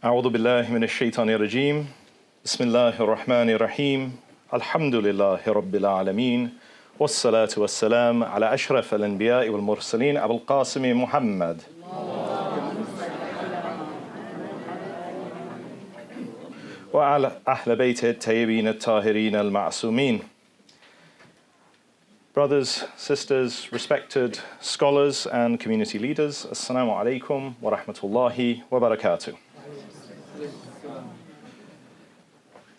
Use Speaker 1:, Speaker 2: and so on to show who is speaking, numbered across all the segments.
Speaker 1: أعوذ بالله من الشيطان الرجيم بسم الله الرحمن الرحيم الحمد لله رب العالمين والصلاة والسلام على أشرف الأنبياء والمرسلين أبو القاسم محمد وعلى أهل بيته الطيبين الطاهرين المعصومين. Brothers, sisters, respected scholars and community leaders, Assalamu alaikum wa rahmatullahi wa barakatuh.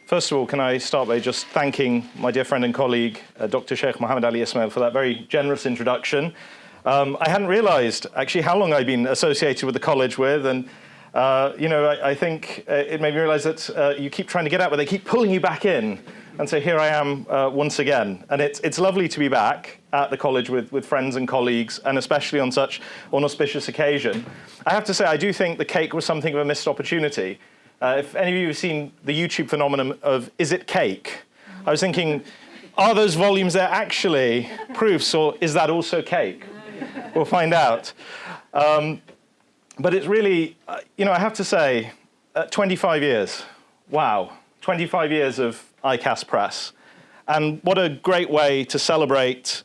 Speaker 1: First of all, can I start by just thanking my dear friend and colleague, Dr. Sheikh Muhammad Ali Ismail, for that very generous introduction. I hadn't realized actually how long I'd been associated with the college with, and I think it made me realize that you keep trying to get out, but they keep pulling you back in. And so here I am once again. And it's lovely to be back at the college with friends and colleagues, and especially on such an auspicious occasion. I have to say, I do think the cake was something of a missed opportunity. If any of you have seen the YouTube phenomenon of Is It Cake? I was thinking, are those volumes there actually proofs, or is that also cake? We'll find out. But it's really, I have to say, 25 years. Wow, 25 years of ICAS Press. And what a great way to celebrate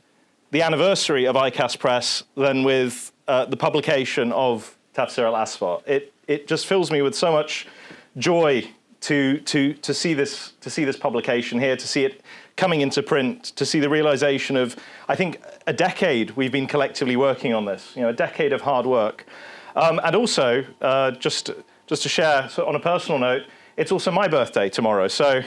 Speaker 1: the anniversary of ICAS Press than with the publication of Tafsir Al-Asfa. It just fills me with so much joy to see this publication here, to see it coming into print, to see the realization of, I think, a decade we've been collectively working on this, a decade of hard work. And also, just to share on a personal note, it's also my birthday tomorrow, so...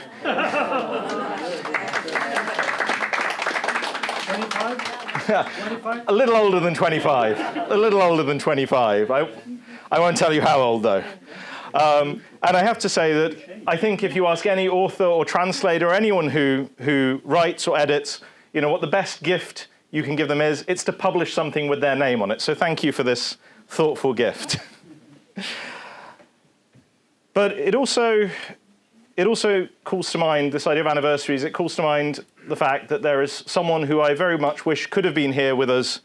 Speaker 1: 25? A little older than 25. A little older than 25. I won't tell you how old, though. And I have to say that I think if you ask any author or translator or anyone who writes or edits, what the best gift you can give them is, it's to publish something with their name on it. So thank you for this thoughtful gift. But it also calls to mind this idea of anniversaries. It calls to mind the fact that there is someone who I very much wish could have been here with us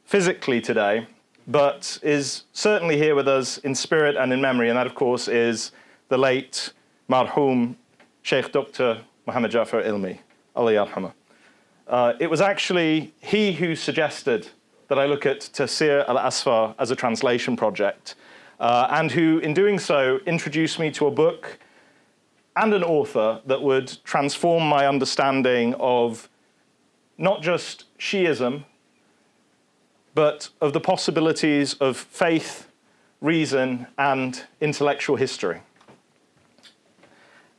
Speaker 1: physically today, but is certainly here with us in spirit and in memory, and that, of course, is the late marhum Sheikh Dr. Muhammad Jafar Ilmi, Allah yarhamah. It was actually he who suggested that I look at Tafsir Al-Asfa as a translation project, and who, in doing so, introduced me to a book and an author that would transform my understanding of not just Shi'ism, but of the possibilities of faith, reason, and intellectual history.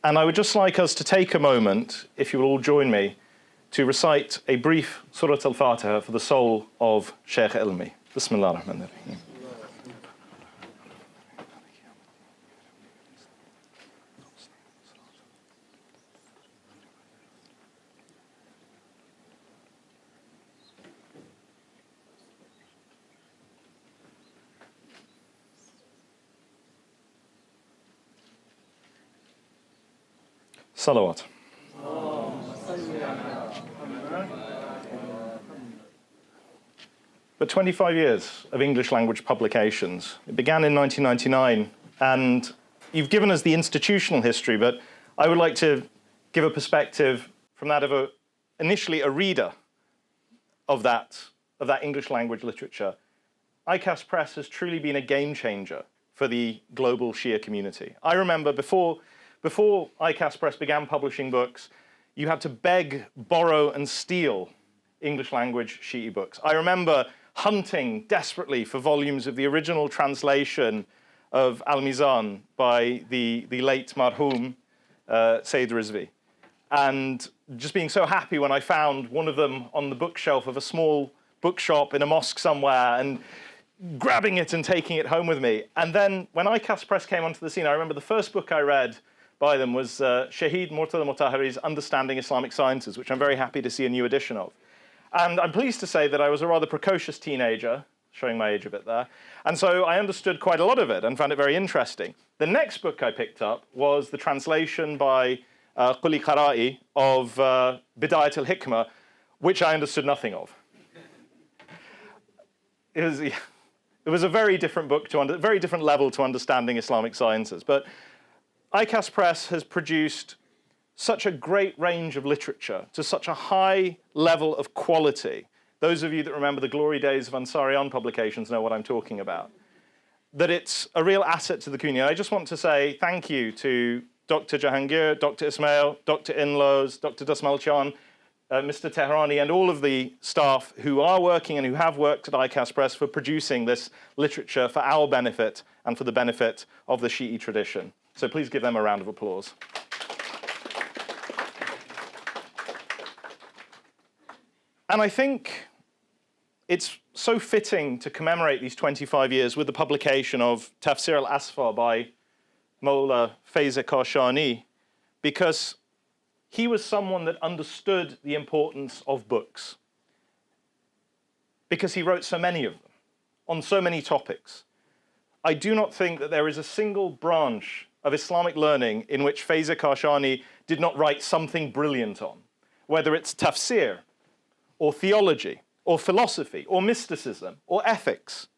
Speaker 1: And I would just like us to take a moment, if you will all join me, to recite a brief Surah Al-Fatiha for the soul of Sheikh Ilmi. Bismillah ar-Rahman ar-Rahim. Salawat. But 25 years of English language publications. It began in 1999, and you've given us the institutional history, but I would like to give a perspective from that of initially a reader of that English language literature. ICAS Press has truly been a game changer for the global Shia community. I remember before ICAS Press began publishing books, you had to beg, borrow, and steal English language Shi'i books. I remember hunting desperately for volumes of the original translation of Al-Mizan by the late marhum Sayyid Rizvi. And just being so happy when I found one of them on the bookshelf of a small bookshop in a mosque somewhere, and grabbing it and taking it home with me. And then when ICAS Press came onto the scene, I remember the first book I read by them was Shahid Murtada Mutahhari's Understanding Islamic Sciences, which I'm very happy to see a new edition of. And I'm pleased to say that I was a rather precocious teenager, showing my age a bit there, and so I understood quite a lot of it and found it very interesting. The next book I picked up was the translation by Quli Qara'i of Bidayat al-Hikmah, which I understood nothing of. It It was a very different book, very different level to understanding Islamic sciences. But ICAS Press has produced such a great range of literature to such a high level of quality. Those of you that remember the glory days of Ansarian publications know what I'm talking about. That it's a real asset to the community. I just want to say thank you to Dr. Jahangir, Dr. Ismail, Dr. Inlows, Dr. Dasmalchan, Mr. Tehrani, and all of the staff who are working and who have worked at ICAS Press for producing this literature for our benefit and for the benefit of the Shi'i tradition. So please give them a round of applause. And I think it's so fitting to commemorate these 25 years with the publication of Tafsir Al-Asfa by Mulla Fayd Kashani, because he was someone that understood the importance of books, because he wrote so many of them on so many topics. I do not think that there is a single branch of Islamic learning in which Fayd Kashani did not write something brilliant on, whether it's tafsir, or theology, or philosophy, or mysticism, or ethics.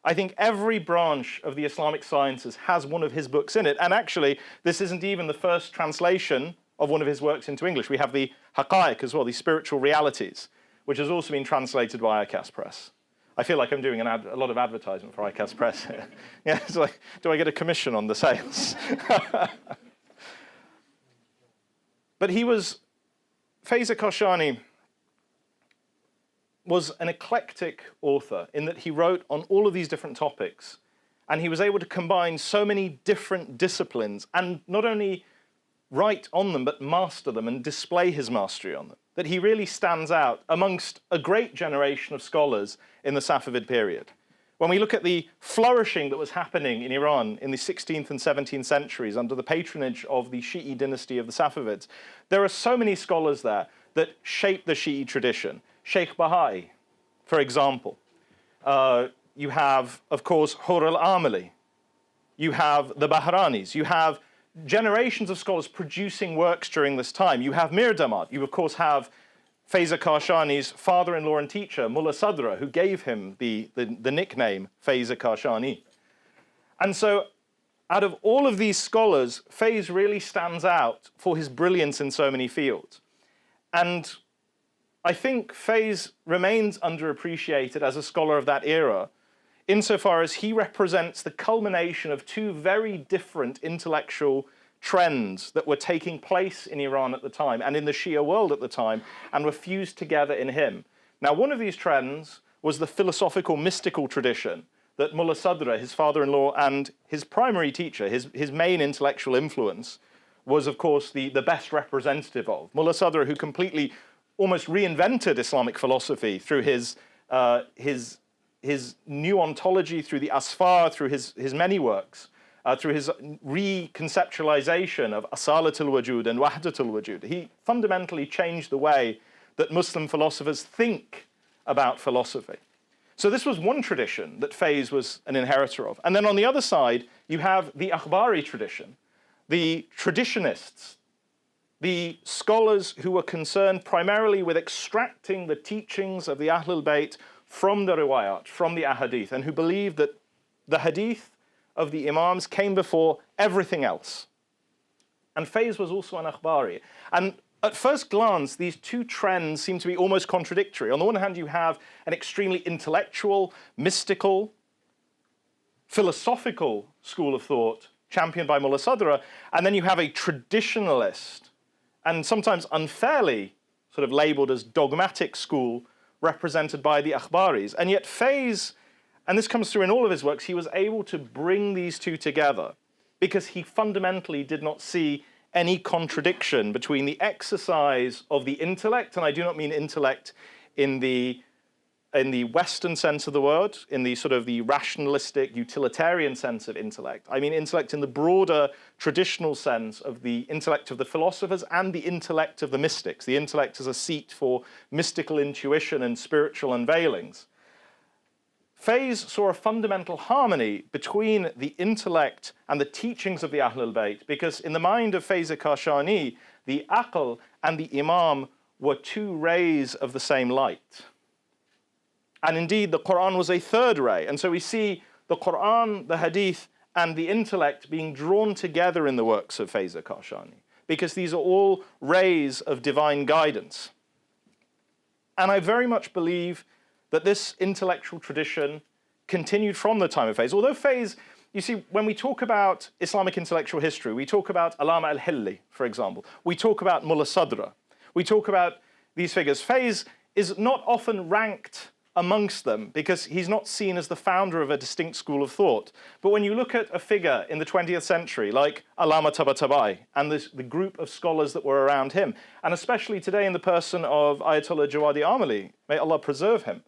Speaker 1: I think every branch of the Islamic sciences has one of his books in it. And actually, this isn't even the first translation of one of his works into English. We have the Haqa'iq as well, the spiritual realities, which has also been translated by ICAS Press. I feel like I'm doing a lot of advertisement for ICAS Press here. Yeah, it's like, do I get a commission on the sales? But Fayd Kashani was an eclectic author in that he wrote on all of these different topics, and he was able to combine so many different disciplines and not only write on them, but master them and display his mastery on them, that he really stands out amongst a great generation of scholars in the Safavid period. When we look at the flourishing that was happening in Iran in the 16th and 17th centuries under the patronage of the Shi'i dynasty of the Safavids, there are so many scholars there that shaped the Shi'i tradition. Sheikh Bahai, for example. You have, of course, Hur al-Amali. You have the Bahranis. You have generations of scholars producing works during this time. You have Mir Damad. You, of course, have Fayd Kashani's father-in-law and teacher, Mulla Sadra, who gave him the nickname Fayd Kashani. And so, out of all of these scholars, Fayd really stands out for his brilliance in so many fields. And I think Fayd remains underappreciated as a scholar of that era, insofar as he represents the culmination of two very different intellectual trends that were taking place in Iran at the time and in the Shia world at the time, and were fused together in him. Now, one of these trends was the philosophical mystical tradition that Mulla Sadra, his father-in-law, and his primary teacher, his main intellectual influence, was, of course, the best representative of. Mulla Sadra, who completely almost reinvented Islamic philosophy through his new ontology, through the Asfa, through his many works, through his reconceptualization of Asalatul Wujud and Wahdatul Wujud. He fundamentally changed the way that Muslim philosophers think about philosophy. So this was one tradition that Fayd was an inheritor of. And then on the other side, you have the Akhbari tradition, the traditionists, the scholars who were concerned primarily with extracting the teachings of the Ahlul Bayt from the riwayat, from the ahadith, and who believed that the hadith of the Imams came before everything else. And Fayd was also an Akhbari. And at first glance, these two trends seem to be almost contradictory. On the one hand, you have an extremely intellectual, mystical, philosophical school of thought championed by Mulla Sadra, and then you have a traditionalist, and sometimes unfairly sort of labeled as dogmatic school represented by the Akhbaris. And yet Fayd, and this comes through in all of his works, he was able to bring these two together because he fundamentally did not see any contradiction between the exercise of the intellect, and I do not mean intellect in the Western sense of the word, in the sort of the rationalistic, utilitarian sense of intellect. I mean intellect in the broader traditional sense of the intellect of the philosophers and the intellect of the mystics. The intellect as a seat for mystical intuition and spiritual unveilings. Fayd saw a fundamental harmony between the intellect and the teachings of the Ahlul Bayt, because in the mind of Fayd Kashani, the Aql and the Imam were two rays of the same light. And indeed, the Qur'an was a third ray. And so we see the Qur'an, the Hadith, and the intellect being drawn together in the works of Fayd Kashani, because these are all rays of divine guidance. And I very much believe that this intellectual tradition continued from the time of Fayd. Although Fayd, you see, when we talk about Islamic intellectual history, we talk about Allama al-Hilli, for example. We talk about Mulla Sadra. We talk about these figures. Fayd is not often ranked amongst them because he's not seen as the founder of a distinct school of thought. But when you look at a figure in the 20th century like Allama Tabatabai and the group of scholars that were around him, and especially today in the person of Ayatollah Jawadi Amali, may Allah preserve him,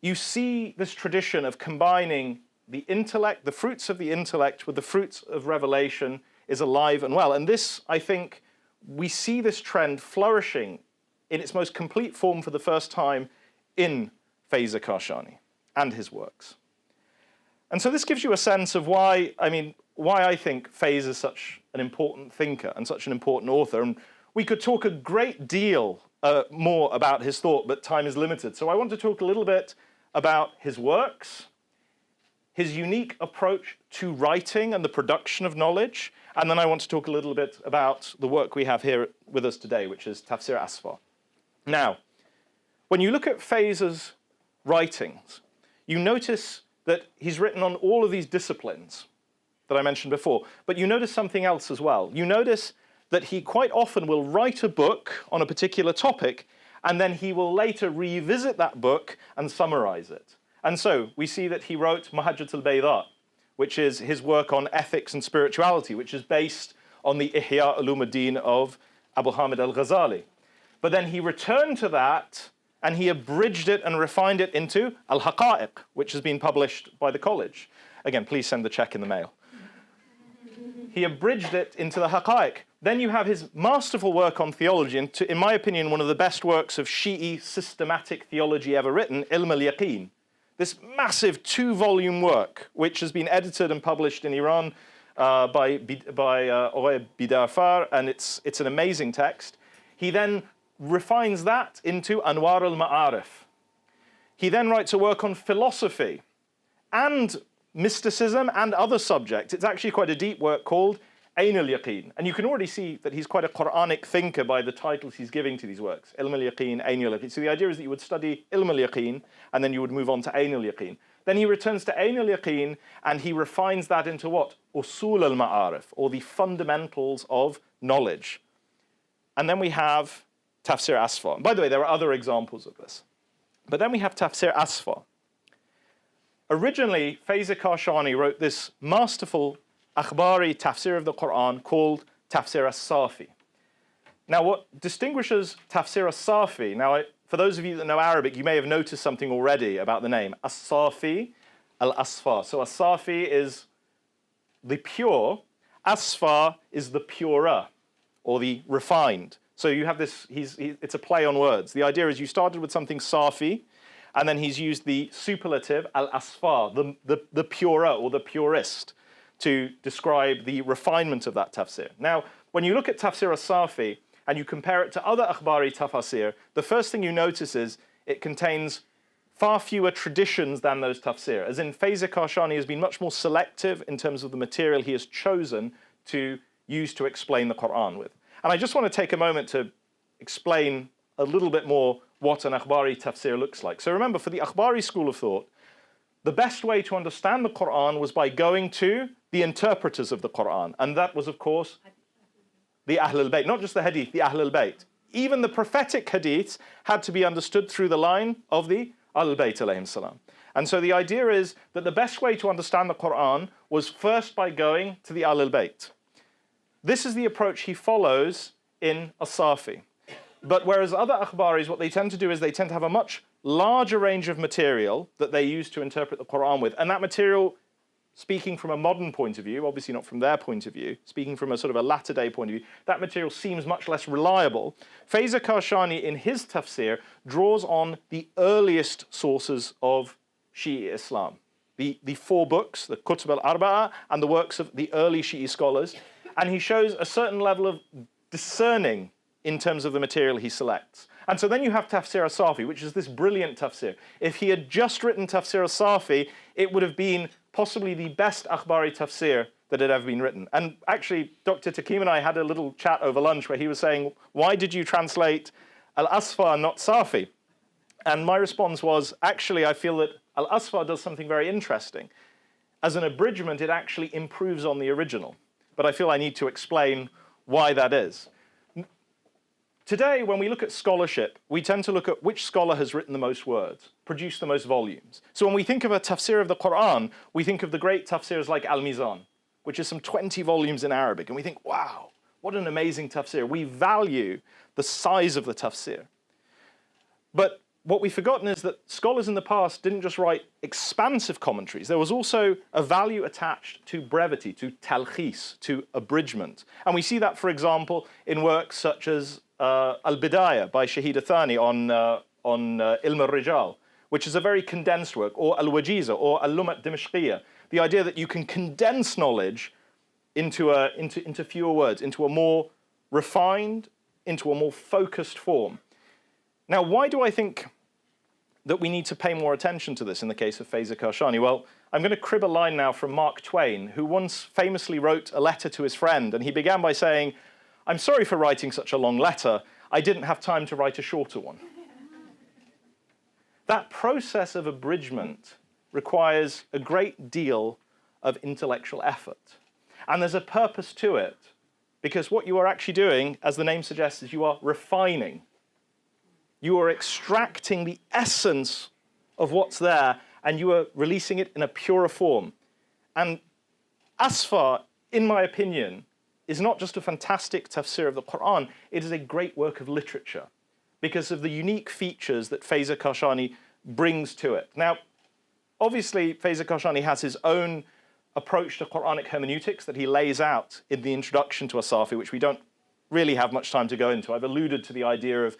Speaker 1: you see this tradition of combining the intellect, the fruits of the intellect with the fruits of revelation is alive and well. And this, I think, we see this trend flourishing in its most complete form for the first time in Fayd Kashani and his works. And so this gives you a sense of why I think Fayd is such an important thinker and such an important author. And we could talk a great deal more about his thought, but time is limited. So I want to talk a little bit about his works, his unique approach to writing and the production of knowledge, and then I want to talk a little bit about the work we have here with us today, which is Tafsir Asfa. Now, when you look at Fayd's writings, you notice that he's written on all of these disciplines that I mentioned before, but you notice something else as well. You notice that he quite often will write a book on a particular topic, and then he will later revisit that book and summarize it. And so we see that he wrote Mahajjat al-Bayda, which is his work on ethics and spirituality, which is based on the Ihya Ulumuddin of Abu Hamid al-Ghazali. But then he returned to that and he abridged it and refined it into Al-Haqa'iq, which has been published by the college. Again, please send the check in the mail. He abridged it into the Haqa'iq. Then you have his masterful work on theology, and in my opinion, one of the best works of Shi'i systematic theology ever written, Ilm al-Yaqeen. This massive 2-volume work, which has been edited and published in Iran by Orey Bidarfar, and it's an amazing text. He then refines that into Anwar al-Ma'arif. He then writes a work on philosophy and mysticism and other subjects. It's actually quite a deep work called Ayn al-Yaqeen. And you can already see that he's quite a Qur'anic thinker by the titles he's giving to these works. Ilm al-Yaqeen, Ayn al-Yaqeen. So the idea is that you would study Ilm al-Yaqeen and then you would move on to Ayn al-Yaqeen. Then he returns to Ayn al-Yaqeen and he refines that into what? Usul al-Ma'arif, or the fundamentals of knowledge. And then we have Tafsir Asfa. And by the way, there are other examples of this. But then we have Tafsir Asfa. Originally, Fayd Kashani wrote this masterful akhbari tafsir of the Qur'an called Tafsir as-Safi. Now, what distinguishes Tafsir as-Safi, now, for those of you that know Arabic, you may have noticed something already about the name. As-Safi, Al-Asfa. So as-Safi is the pure, Asfa is the purer, or the refined. So you have this, it's a play on words. The idea is you started with something Safi, and then he's used the superlative Al-Asfa, the purer or the purist, to describe the refinement of that tafsir. Now, when you look at Tafsir as-Safi and you compare it to other akhbari tafasir, the first thing you notice is it contains far fewer traditions than those tafsir. As in, Fayd Kashani has been much more selective in terms of the material he has chosen to use to explain the Qur'an with. And I just want to take a moment to explain a little bit more what an akhbari tafsir looks like. So remember, for the akhbari school of thought, the best way to understand the Qur'an was by going to the interpreters of the Qur'an. And that was, of course, the Ahl al-Bayt. Not just the hadith, the Ahl al-Bayt. Even the prophetic hadiths had to be understood through the line of the Ahl-Bayt alayhim salam. And so the idea is that the best way to understand the Qur'an was first by going to the Ahl-Bayt. This is the approach he follows in As-Safi. But whereas other akhbaris, what they tend to do is they tend to have a much larger range of material that they use to interpret the Qur'an with. And that material, speaking from a modern point of view, obviously not from their point of view, speaking from a sort of a latter-day point of view, that material seems much less reliable. Fayd Kashani, in his tafsir, draws on the earliest sources of Shi'i Islam. The 4 books, the Kutub al-Arba'a, and the works of the early Shi'i scholars. And he shows a certain level of discerning in terms of the material he selects. And so then you have Tafsir al-Safi, which is this brilliant tafsir. If he had just written Tafsir al-Safi, it would have been possibly the best akhbari tafsir that had ever been written. And actually, Dr. Takim and I had a little chat over lunch where he was saying, why did you translate Al-Asfa and not Safi? And my response was, actually, I feel that Al-Asfa does something very interesting. As an abridgment, it actually improves on the original. But I feel I need to explain why that is. Today, when we look at scholarship, we tend to look at which scholar has written the most words, produced the most volumes. So when we think of a tafsir of the Qur'an, we think of the great tafsirs like Al-Mizan, which is some 20 volumes in Arabic. And we think, wow, what an amazing tafsir. We value the size of the tafsir. But what we've forgotten is that scholars in the past didn't just write expansive commentaries. There was also a value attached to brevity, to talkhis, to abridgment. And we see that, for example, in works such as Al-Bidayah by Shahid Athani on Ilm al-Rijal, which is a very condensed work, or Al-Wajiza, or Al-Lumat Dimashqiyya. The idea that you can condense knowledge into fewer words, into a more refined, into a more focused form. Now, why do I think that we need to pay more attention to this in the case of Fayd Kashani? Well, I'm going to crib a line now from Mark Twain, who once famously wrote a letter to his friend, and he began by saying, "I'm sorry for writing such a long letter. I didn't have time to write a shorter one." That process of abridgment requires a great deal of intellectual effort. And there's a purpose to it, because what you are actually doing, as the name suggests, is you are refining. You are extracting the essence of what's there, and you are releasing it in a purer form. And Asfa, in my opinion, is not just a fantastic tafsir of the Qur'an, it is a great work of literature because of the unique features that Fayd Kashani brings to it. Now, obviously, Fayd Kashani has his own approach to Quranic hermeneutics that he lays out in the introduction to As-Safi, which we don't really have much time to go into. I've alluded to the idea of,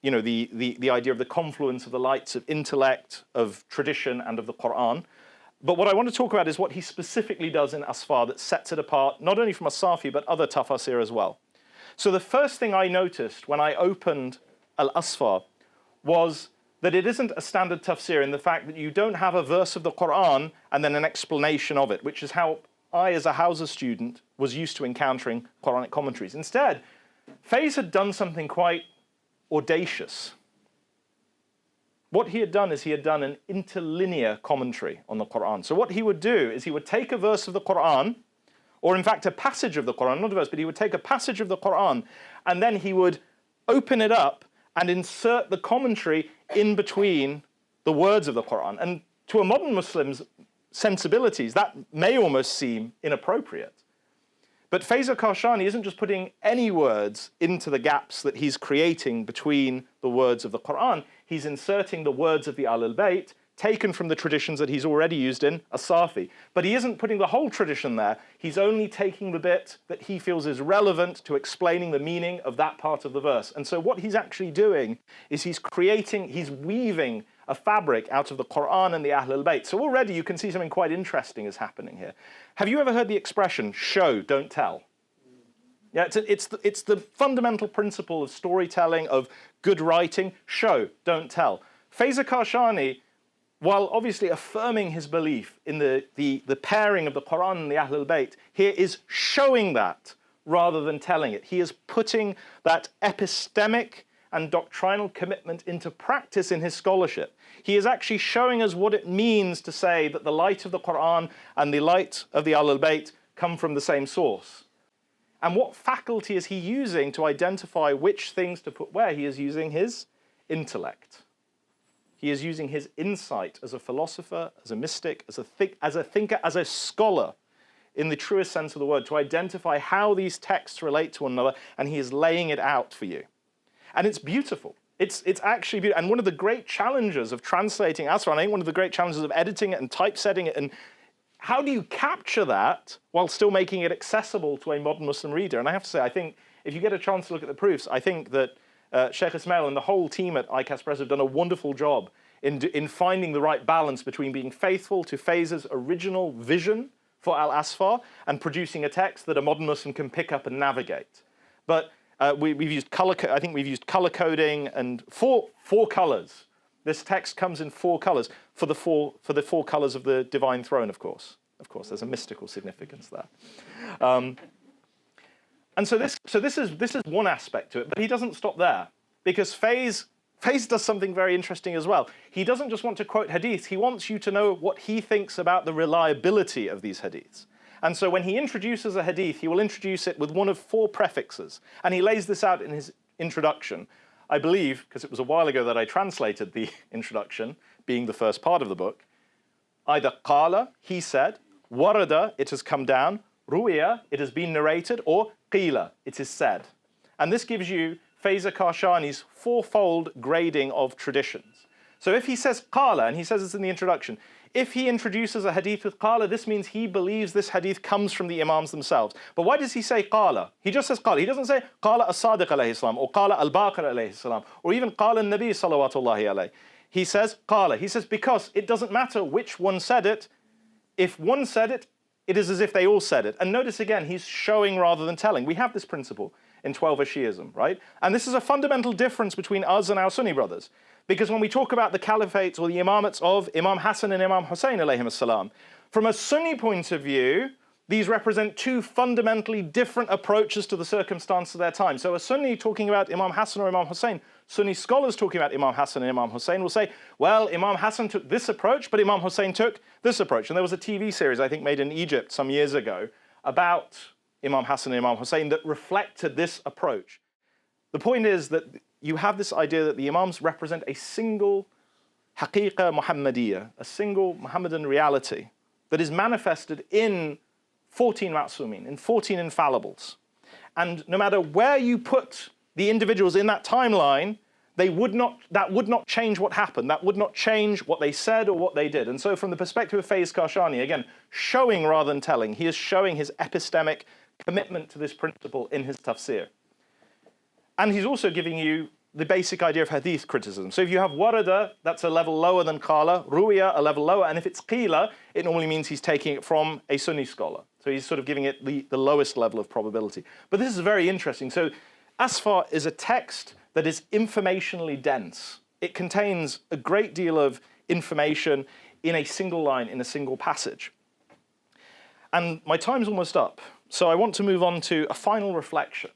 Speaker 1: you know, the idea of the confluence of the lights of intellect, of tradition, and of the Qur'an. But what I want to talk about is what he specifically does in Asfa that sets it apart, not only from As-Safi, but other tafasir as well. So the first thing I noticed when I opened Al-Asfa was that it isn't a standard tafsir in the fact that you don't have a verse of the Qur'an and then an explanation of it, which is how I, as a Hausa student, was used to encountering Quranic commentaries. Instead, Fayd had done something quite audacious. What he had done is he had done an interlinear commentary on the Qur'an. So what he would do is he would take a verse of the Qur'an, or in fact a passage of the Qur'an, not a verse, but he would take a passage of the Qur'an, and then he would open it up and insert the commentary in between the words of the Qur'an. And to a modern Muslim's sensibilities, that may almost seem inappropriate. But Fayd Kashani isn't just putting any words into the gaps that he's creating between the words of the Qur'an. He's inserting the words of the Ahlul Bayt, taken from the traditions that he's already used in As-Safi. But he isn't putting the whole tradition there. He's only taking the bit that he feels is relevant to explaining the meaning of that part of the verse. And so what he's actually doing is he's weaving a fabric out of the Qur'an and the Ahlul Bayt. So already you can see something quite interesting is happening here. Have you ever heard the expression, show, don't tell? Yeah, it's the fundamental principle of storytelling, of good writing, show, don't tell. Fayd Kashani, while obviously affirming his belief in the pairing of the Qur'an and the Ahlul Bayt, here is showing that rather than telling it. He is putting that epistemic and doctrinal commitment into practice in his scholarship. He is actually showing us what it means to say that the light of the Qur'an and the light of the Ahlul Bayt come from the same source. And what faculty is he using to identify which things to put where? He is using his intellect. He is using his insight as a philosopher, as a mystic, as a thinker, as a scholar, in the truest sense of the word, to identify how these texts relate to one another, and he is laying it out for you. And it's beautiful. It's actually beautiful. And one of the great challenges of translating Asra, and I think one of the great challenges of editing it and typesetting it, and how do you capture that while still making it accessible to a modern Muslim reader? And I have to say, I think if you get a chance to look at the proofs, I think that Sheikh Ismail and the whole team at ICAS Press have done a wonderful job in finding the right balance between being faithful to Fayd's original vision for Al-Asfa and producing a text that a modern Muslim can pick up and navigate. But We've used color. I think we've used color coding and four colors. This text comes in 4 colors for the four colors of the divine throne. Of course, there's a mystical significance there. And so this is one aspect to it, but he doesn't stop there, because Fays does something very interesting as well. He doesn't just want to quote hadiths, he wants you to know what he thinks about the reliability of these hadiths. And so when he introduces a hadith, he will introduce it with one of 4 prefixes. And he lays this out in his introduction. I believe, because it was a while ago that I translated the introduction, being the first part of the book, either qala, he said, warada, it has come down, ruwiya, it has been narrated, or qila, it is said. And this gives you Fayd Kashani's 4-fold grading of traditions. So if he says qala, and he says this in the introduction, if he introduces a hadith with qala, this means he believes this hadith comes from the imams themselves. But why does he say qala? He just says qala. He doesn't say qala as-Sadiq alayhi salam, or qala al-Baqir alayhi salam, or even qala al-Nabi salawatullahi alayhi. He says qala. He says because it doesn't matter which one said it. If one said it, it is as if they all said it. And notice again, he's showing rather than telling. We have this principle in 12 Shi'ism, right? And this is a fundamental difference between us and our Sunni brothers. Because when we talk about the caliphates or the imamates of Imam Hassan and Imam Hussein alayhim as-salam, from a Sunni point of view, these represent 2 fundamentally different approaches to the circumstance of their time. So a Sunni talking about Imam Hassan or Imam Hussein, Sunni scholars talking about Imam Hassan and Imam Hussein will say, well, Imam Hassan took this approach, but Imam Hussein took this approach. And there was a TV series, I think, made in Egypt some years ago about Imam Hassan and Imam Hussein that reflected this approach. The point is that you have this idea that the Imams represent a single haqiqa Muhammadiyya, a single Muhammadan reality that is manifested in 14 ma'sumin, in 14 infallibles. And no matter where you put the individuals in that timeline, that would not change what happened. That would not change what they said or what they did. And so from the perspective of Fayd Kashani, again, showing rather than telling, he is showing his epistemic commitment to this principle in his tafsir. And he's also giving you the basic idea of hadith criticism. So if you have warada, that's a level lower than qala, ruwiya, a level lower, and if it's qila, it normally means he's taking it from a Sunni scholar. So he's sort of giving it the lowest level of probability. But this is very interesting. So Asfa is a text that is informationally dense. It contains a great deal of information in a single line, in a single passage. And my time's almost up, so I want to move on to a final reflection.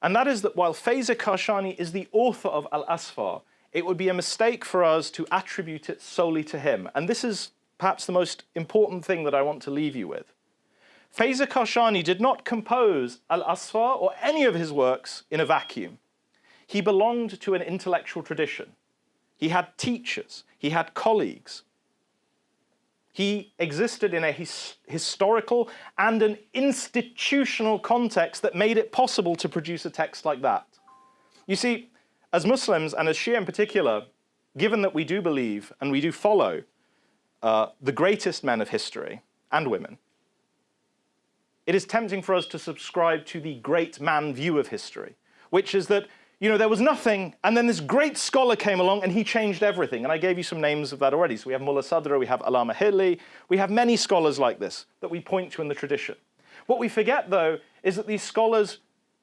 Speaker 1: And that is that while Fayd Kashani is the author of Al-Asfa, it would be a mistake for us to attribute it solely to him. And this is perhaps the most important thing that I want to leave you with. Fayd Kashani did not compose Al-Asfa or any of his works in a vacuum. He belonged to an intellectual tradition. He had teachers. He had colleagues. He existed in a historical and an institutional context that made it possible to produce a text like that. You see, as Muslims, and as Shia in particular, given that we do believe and we do follow the greatest men of history and women, it is tempting for us to subscribe to the great man view of history, which is that, you know, there was nothing, and then this great scholar came along and he changed everything. And I gave you some names of that already. So we have Mulla Sadra, we have Allama Khaleeli, we have many scholars like this that we point to in the tradition. What we forget, though, is that these scholars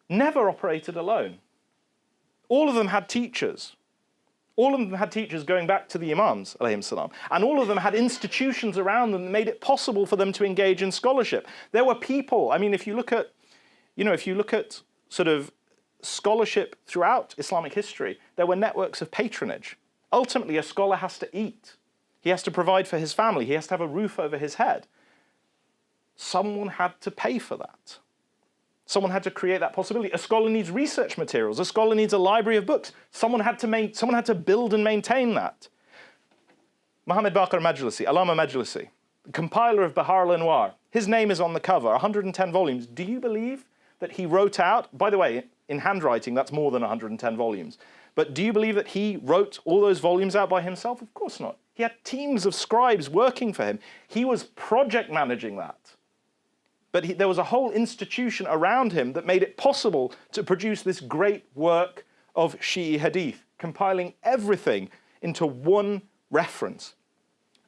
Speaker 1: never operated alone. All of them had teachers. All of them had teachers going back to the Imams, alayhim salam, and all of them had institutions around them that made it possible for them to engage in scholarship. There were people, I mean, if you look at sort of scholarship throughout Islamic history, there were networks of patronage. Ultimately, a scholar has to eat. He has to provide for his family. He has to have a roof over his head. Someone had to pay for that. Someone had to create that possibility. A scholar needs research materials. A scholar needs a library of books. Someone had to build and maintain that. Muhammad Baqir Majlisi, Allama Majlisi, compiler of Bahar al-Anwar, his name is on the cover, 110 volumes. Do you believe that he wrote out, by the way, in handwriting, that's more than 110 volumes. But do you believe that he wrote all those volumes out by himself? Of course not. He had teams of scribes working for him. He was project managing that. But there was a whole institution around him that made it possible to produce this great work of Shi'i hadith, compiling everything into one reference.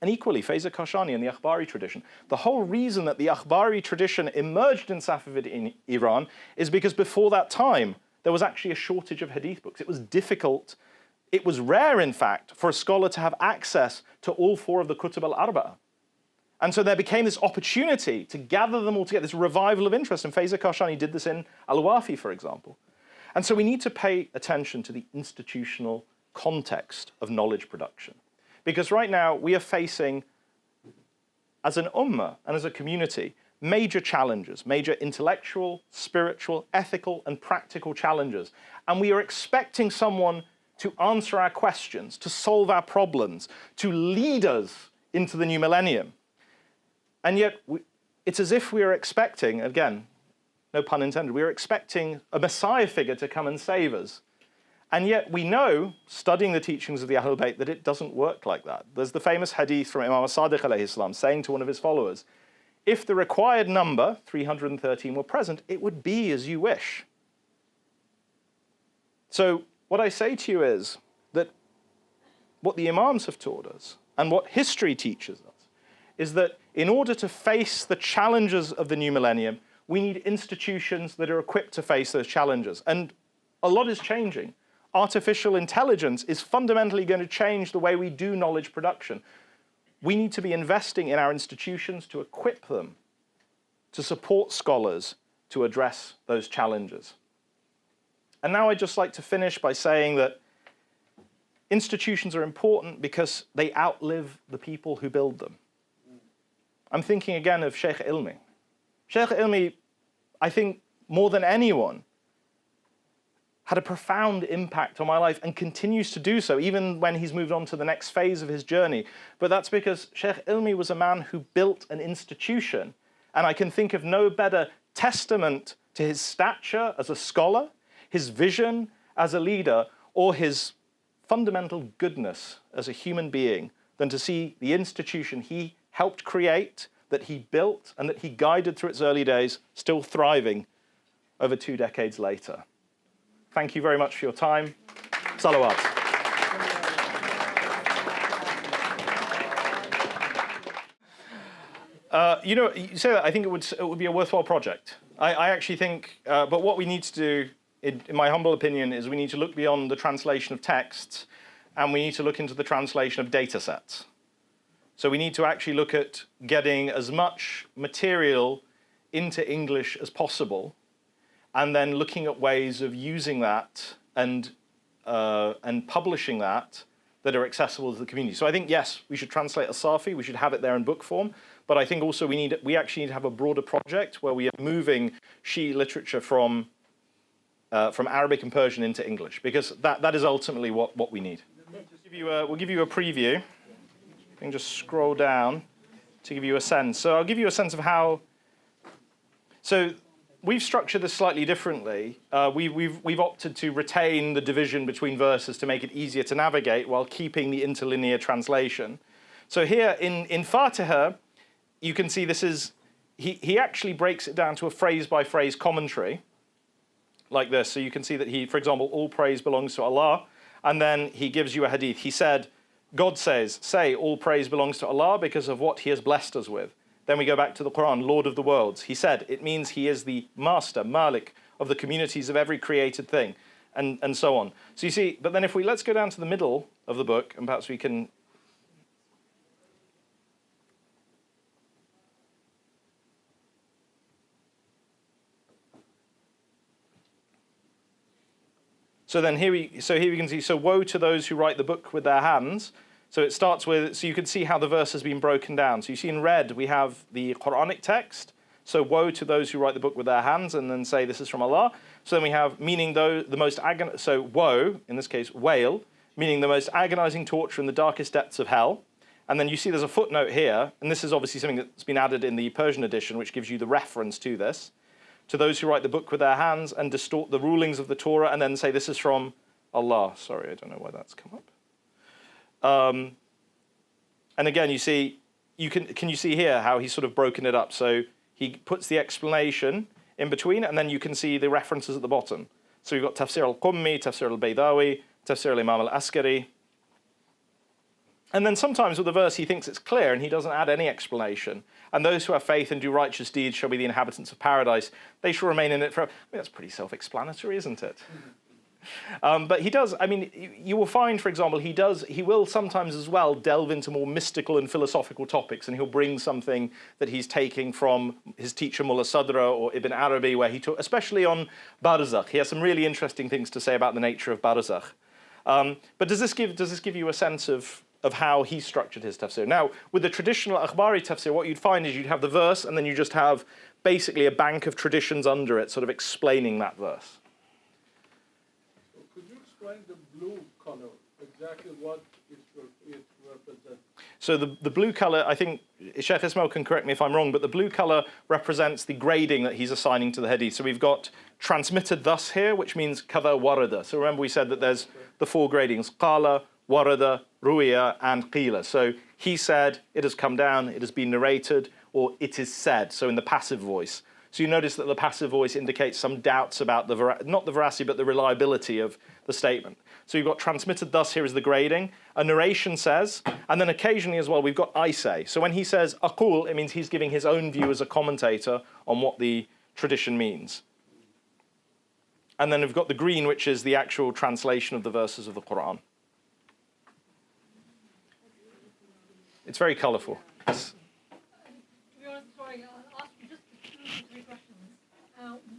Speaker 1: And equally, Fayd Kashani and the Akhbari tradition. The whole reason that the Akhbari tradition emerged in Safavid in Iran is because before that time, there was actually a shortage of hadith books. It was difficult. It was rare, in fact, for a scholar to have access to all four of the Kutub al-Arba'a. And so there became this opportunity to gather them all together, this revival of interest. And Fayd Kashani did this in Al-Wafi, for example. And so we need to pay attention to the institutional context of knowledge production. Because right now we are facing, as an ummah and as a community, major challenges, major intellectual, spiritual, ethical, and practical challenges. And we are expecting someone to answer our questions, to solve our problems, to lead us into the new millennium. And yet, it's as if we are expecting, again, no pun intended, we are expecting a Messiah figure to come and save us. And yet we know, studying the teachings of the Ahlul Bayt, that it doesn't work like that. There's the famous hadith from Imam as-Sadiq alayhi salam saying to one of his followers, if the required number, 313, were present, it would be as you wish. So what I say to you is that what the Imams have taught us and what history teaches us is that in order to face the challenges of the new millennium, we need institutions that are equipped to face those challenges. And a lot is changing. Artificial intelligence is fundamentally going to change the way we do knowledge production. We need to be investing in our institutions to equip them, to support scholars to address those challenges. And now I'd just like to finish by saying that institutions are important because they outlive the people who build them. I'm thinking again of Sheikh Ilmi. Sheikh Ilmi, I think more than anyone, had a profound impact on my life and continues to do so, even when he's moved on to the next phase of his journey. But that's because Sheikh Ilmi was a man who built an institution, and I can think of no better testament to his stature as a scholar, his vision as a leader, or his fundamental goodness as a human being than to see the institution he helped create, that he built, and that he guided through its early days, still thriving over 2 decades later. Thank you very much for your time. Salawat. You say that, I think it would be a worthwhile project. I actually think, but what we need to do, in my humble opinion, is we need to look beyond the translation of texts, and we need to look into the translation of data sets. So we need to actually look at getting as much material into English as possible, and then looking at ways of using that and publishing that are accessible to the community. So I think, yes, we should translate As-Safi, we should have it there in book form, but I think also we actually need to have a broader project where we are moving Shi'i literature from Arabic and Persian into English, because that is ultimately what we need. We'll give you a preview. You can just scroll down to give you a sense. So I'll give you a sense of how. So we've structured this slightly differently. We've opted to retain the division between verses to make it easier to navigate while keeping the interlinear translation. So here in Fatiha, you can see this is, he actually breaks it down to a phrase-by-phrase commentary, like this. So you can see that he, for example, all praise belongs to Allah, and then he gives you a hadith. He said, God says, say all praise belongs to Allah because of what he has blessed us with. Then we go back to the Qur'an, Lord of the worlds. He said, it means he is the master, Malik, of the communities of every created thing, and so on. So you see, but then let's go down to the middle of the book, and perhaps we can. So then here we can see, so woe to those who write the book with their hands. So it starts with, so you can see how the verse has been broken down. So you see in red, we have the Quranic text. So woe to those who write the book with their hands and then say this is from Allah. So then we have meaning though the most so woe, in this case wail, meaning the most agonizing torture in the darkest depths of hell. And then you see there's a footnote here, and this is obviously something that's been added in the Persian edition, which gives you the reference to this. To those who write the book with their hands and distort the rulings of the Torah and then say this is from Allah. Sorry, I don't know why that's come up. And again, you see, can you see here how he's sort of broken it up? So he puts the explanation in between, and then you can see the references at the bottom. So we've got Tafsir al-Qummi, Tafsir al-Baydawi, Tafsir al-Imam al-Askari. And then sometimes with a verse he thinks it's clear and he doesn't add any explanation. And those who have faith and do righteous deeds shall be the inhabitants of paradise. They shall remain in it forever. I mean, that's pretty self-explanatory, isn't it? But he does, I mean, you will find, for example, he will sometimes as well delve into more mystical and philosophical topics, and he'll bring something that he's taking from his teacher Mulla Sadra or Ibn Arabi, where he taught, especially on barzakh. He has some really interesting things to say about the nature of barzakh. But does this give you a sense of how he structured his tafsir? Now, with the traditional akhbari tafsir, what you'd find is you'd have the verse, and then you just have basically a bank of traditions under it, sort of explaining that verse.
Speaker 2: Could you explain the blue color, exactly what it represents?
Speaker 1: So the blue color, I think Sheikh Ismail can correct me if I'm wrong, but the blue color represents the grading that he's assigning to the hadith. So we've got transmitted thus here, which means kada warada. So remember we said that there's the four gradings: qala, warada, ruya, and qila. So he said, it has come down, it has been narrated, or it is said, so in the passive voice. So you notice that the passive voice indicates some doubts about not the veracity, but the reliability of the statement. So you've got transmitted thus, here is the grading. A narration says, and then occasionally as well, we've got I say. So when he says aqul, it means he's giving his own view as a commentator on what the tradition means. And then we've got the green, which is the actual translation of the verses of the Qur'an. It's very colourful. Yes.
Speaker 3: To be honest, sorry, I'll ask you just 2 or 3 questions.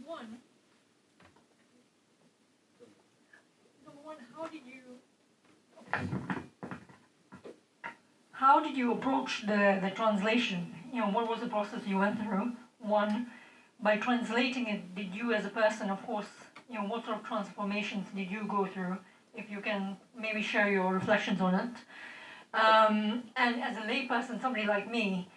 Speaker 3: One, number one, how did you approach the translation? You know, what was the process you went through? One, by translating it, did you as a person, of course, you know, what sort of transformations did you go through? If you can maybe share your reflections on it. And as a layperson, somebody like me,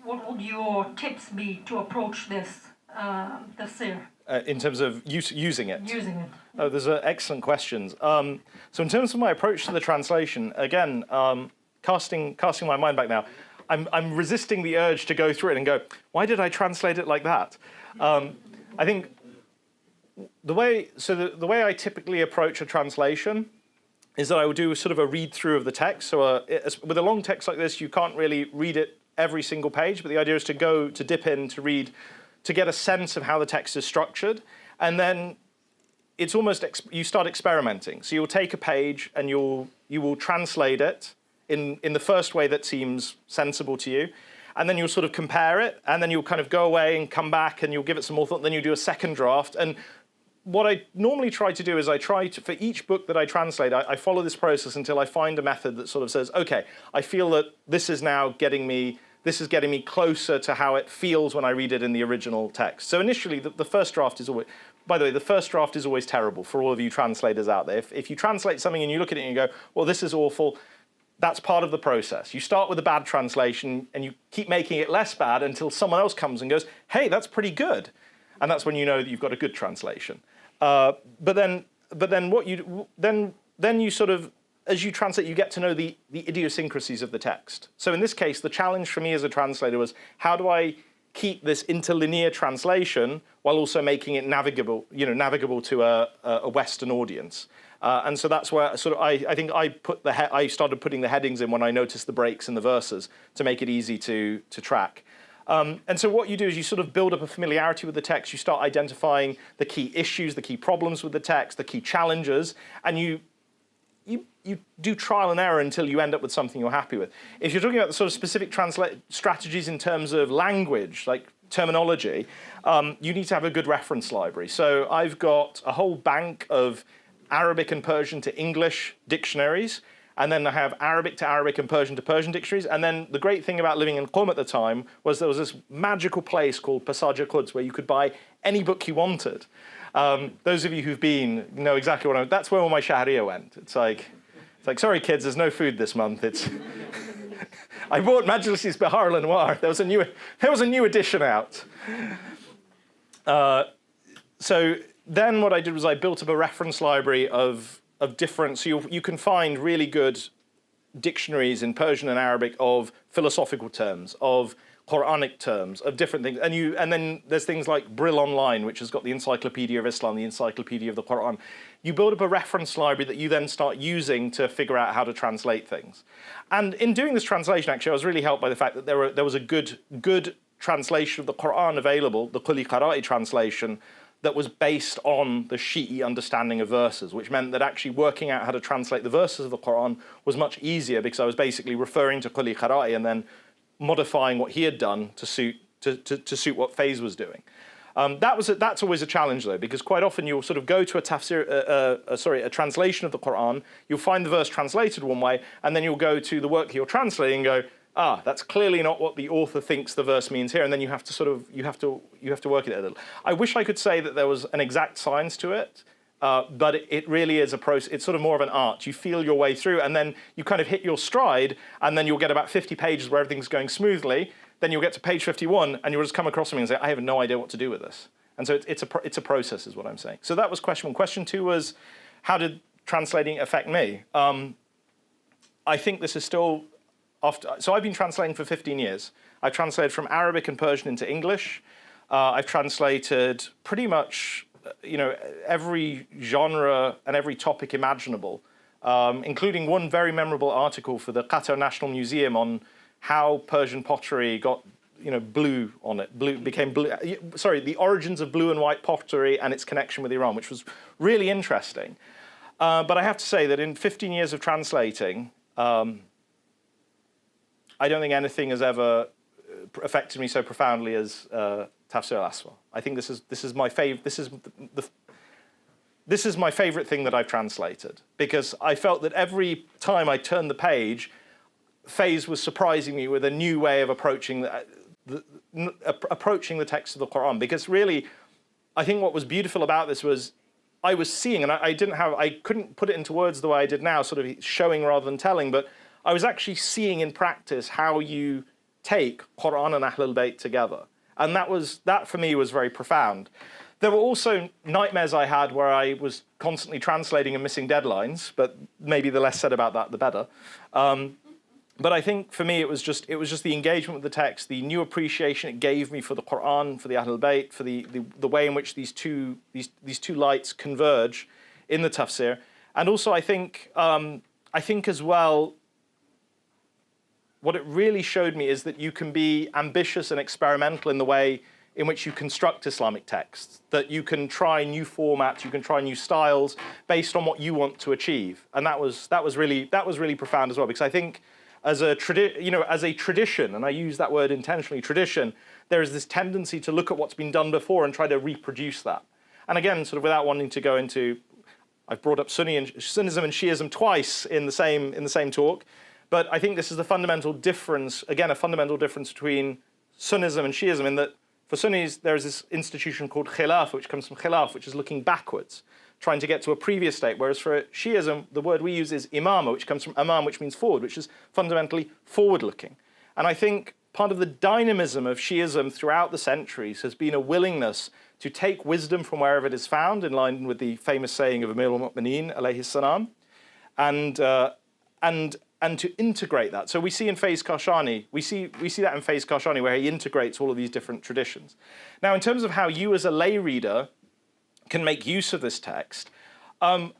Speaker 3: what would your tips be to approach this tafsir?
Speaker 1: In terms of using it?
Speaker 3: Using it.
Speaker 1: Oh, those are excellent questions. So in terms of my approach to the translation, again, casting my mind back now, I'm resisting the urge to go through it and go, why did I translate it like that? I think the way I typically approach a translation is that I would do sort of a read through of the text. So with a long text like this, you can't really read it every single page, but the idea is to dip in, to read, to get a sense of how the text is structured. And then it's almost, you start experimenting. So you'll take a page and you will translate it in the first way that seems sensible to you. And then you'll sort of compare it, and then you'll kind of go away and come back and you'll give it some more thought, then you do a second draft. And what I normally try to do is for each book that I translate, I follow this process until I find a method that sort of says, okay, I feel that this is getting me closer to how it feels when I read it in the original text. So initially, the first draft is always, by the way, the first draft is always terrible for all of you translators out there. If you translate something and you look at it and you go, well, this is awful, that's part of the process. You start with a bad translation and you keep making it less bad until someone else comes and goes, hey, that's pretty good. And that's when you know that you've got a good translation. But then you sort of, as you translate, you get to know the idiosyncrasies of the text. So in this case, the challenge for me as a translator was, how do I keep this interlinear translation while also making it navigable to a Western audience? And so that's where sort of I think I started putting the headings in when I noticed the breaks in the verses to make it easy to track. And so what you do is you sort of build up a familiarity with the text. You start identifying the key issues, the key problems with the text, the key challenges, and you do trial and error until you end up with something you're happy with. If you're talking about the sort of specific strategies in terms of language, like terminology, you need to have a good reference library. So I've got a whole bank of Arabic and Persian to English dictionaries, and then I have Arabic to Arabic and Persian to Persian dictionaries. And then the great thing about living in Qom at the time was there was this magical place called Passage Quds where you could buy any book you wanted. Those of you who've been know exactly what that's where all my Shahriya went. It's like, sorry kids, there's no food this month. I bought Majlis's Bihar al-Anwar. There was a new edition out. So then what I did was I built up a reference library of different, so you can find really good dictionaries in Persian and Arabic of philosophical terms, of Quranic terms of different things. And then there's things like Brill Online, which has got the Encyclopedia of Islam, the Encyclopedia of the Quran. You build up a reference library that you then start using to figure out how to translate things. And in doing this translation, actually, I was really helped by the fact that there was a good translation of the Quran available, the Kulli Qara'i translation, that was based on the Shi'i understanding of verses, which meant that actually working out how to translate the verses of the Quran was much easier because I was basically referring to Kulli Qara'i and then modifying what he had done to suit what Fays was doing. That's always a challenge though, because quite often you'll sort of go to a tafsir, a translation of the Quran, you'll find the verse translated one way, and then you'll go to the work you're translating and go, that's clearly not what the author thinks the verse means here, and then you have to work it a little. I wish I could say that there was an exact science to it, but it really is a process. It's sort of more of an art. You feel your way through, and then you kind of hit your stride, and then you'll get about 50 pages where everything's going smoothly. Then you'll get to page 51, and you'll just come across something and say, I have no idea what to do with this. And so it's a process, is what I'm saying. So that was question one. Question two was, how did translating affect me? I think this is still. So I've been translating for 15 years. I've translated from Arabic and Persian into English. I've translated pretty much, every genre and every topic imaginable, including one very memorable article for the Qatar National Museum on how Persian pottery got, blue on it. Became blue. Sorry, the origins of blue and white pottery and its connection with Iran, which was really interesting. But I have to say that in 15 years of translating, I don't think anything has ever affected me so profoundly as Tafsir Al-Asfa. I think this is my favorite thing that I've translated, because I felt that every time I turned the page, Fays was surprising me with a new way of approaching the text of the Quran. Because really, I think what was beautiful about this was I was seeing, and I couldn't put it into words the way I did now, sort of showing rather than telling, but I was actually seeing in practice how you take Qur'an and Ahlul Bayt together. And that for me was very profound. There were also nightmares I had where I was constantly translating and missing deadlines, but maybe the less said about that, the better. But I think for me it was just the engagement with the text, the new appreciation it gave me for the Qur'an, for the Ahlul Bayt, for the way in which these two lights converge in the tafsir. And also I think as well, what it really showed me is that you can be ambitious and experimental in the way in which you construct Islamic texts, that you can try new formats, you can try new styles based on what you want to achieve. And that was really profound as well, because I think as a tradition, and I use that word intentionally, tradition, there is this tendency to look at what's been done before and try to reproduce that. And again, sort of without wanting to go into, I've brought up Sunnism and Shi'ism twice in the same talk. But I think this is the fundamental difference, again, a fundamental difference between Sunnism and Shi'ism, in that for Sunnis, there is this institution called khilaf, which comes from khilaf, which is looking backwards, trying to get to a previous state. Whereas for Shi'ism, the word we use is imama, which comes from amam, which means forward, which is fundamentally forward-looking. And I think part of the dynamism of Shi'ism throughout the centuries has been a willingness to take wisdom from wherever it is found, in line with the famous saying of Amir al-Mu'mineen, alayhi salam, and to integrate that. So we see in Fayd Kashani, we see that in Fayd Kashani, where he integrates all of these different traditions. Now, in terms of how you as a lay reader can make use of this text, I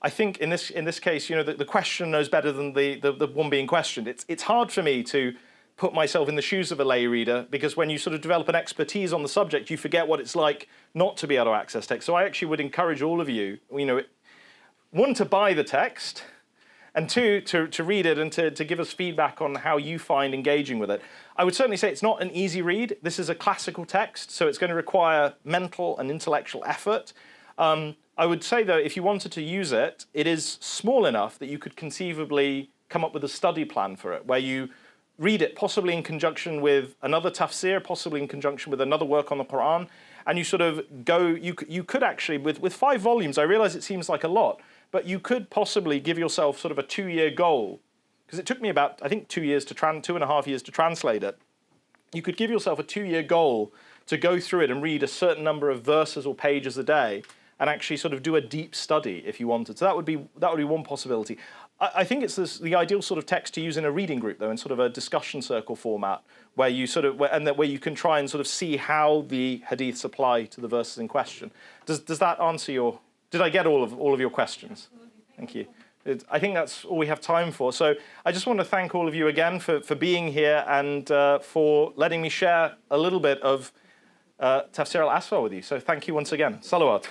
Speaker 1: think in this case, the question knows better than the one being questioned. It's hard for me to put myself in the shoes of a lay reader, because when you sort of develop an expertise on the subject, you forget what it's like not to be able to access text. So I actually would encourage all of you, one, to buy the text, and two, to read it and to give us feedback on how you find engaging with it. I would certainly say it's not an easy read. This is a classical text, so it's going to require mental and intellectual effort. I would say, though, if you wanted to use it, it is small enough that you could conceivably come up with a study plan for it, where you read it possibly in conjunction with another tafsir, possibly in conjunction with another work on the Qur'an, and you sort of go, you could actually, with 5 volumes, I realize it seems like a lot, but you could possibly give yourself sort of a 2-year goal, because it took me about, I think, 2.5 years to translate it. You could give yourself a 2-year goal to go through it and read a certain number of verses or pages a day, and actually sort of do a deep study if you wanted. So that would be one possibility. I think it's the ideal sort of text to use in a reading group, though, in sort of a discussion circle format, where you sort of where you can try and sort of see how the hadiths apply to the verses in question. Does that answer your? Did I get all of your questions? Thank you. I think that's all we have time for. So I just want to thank all of you again for being here and for letting me share a little bit of Tafsir Al-Asfa with you. So thank you once again. Salawat.